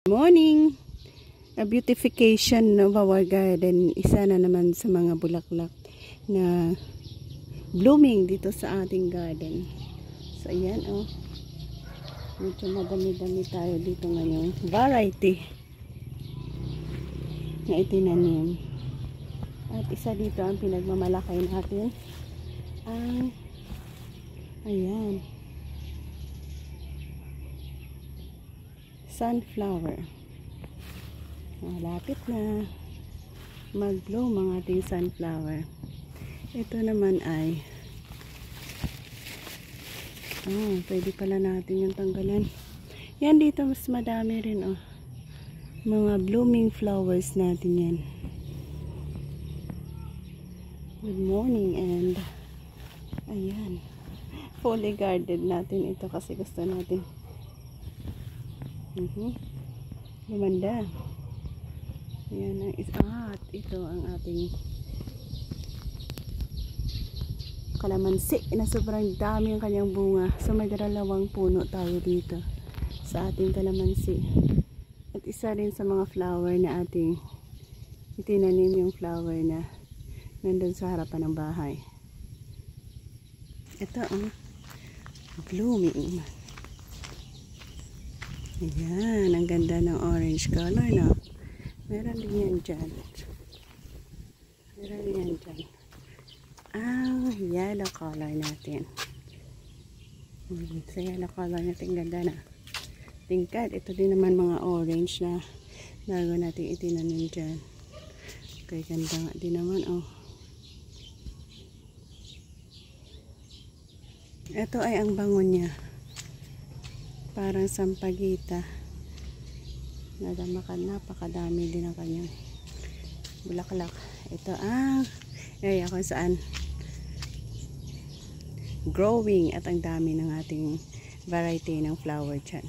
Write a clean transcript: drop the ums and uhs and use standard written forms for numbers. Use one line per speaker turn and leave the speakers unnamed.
Morning! A beautification of our garden. Isa na naman sa mga bulaklak na blooming dito sa ating garden. So ayan oh. Medyo madami-dami tayo dito ngayon. Variety na itinanim. At isa dito ang pinagmamalakay natin. Ayan. Sunflower. Malapit na mag-bloom ang ating sunflower. Ito naman ay pwede pala natin yung tanggalan. Yan dito mas madami rin oh. Mga blooming flowers natin yan. Good morning and ayan. Fully guarded natin ito kasi gusto natin lumanda. Ayan ang at ito ang ating kalamansi na sobrang dami ang kanyang bunga. So may dalawang puno tayo dito sa ating kalamansi. At isa rin sa mga flower na ating itinanim yung flower na nandun sa harapan ng bahay. Ito ang blooming. Ayan, ang ganda ng orange color, no? Meron din yan dyan. Meron din yan dyan. Yellow color natin. Sa yellow color natin, ganda na. Tingkad, ito din naman mga orange na bago natin itinanim dyan. Okay, ganda nga din naman, oh. Ito ay ang bangon niya. Parang sampagita. Napakadami din ang kanyang bulaklak. Ito ang area kung saan growing at ang dami ng ating variety ng flower dyan.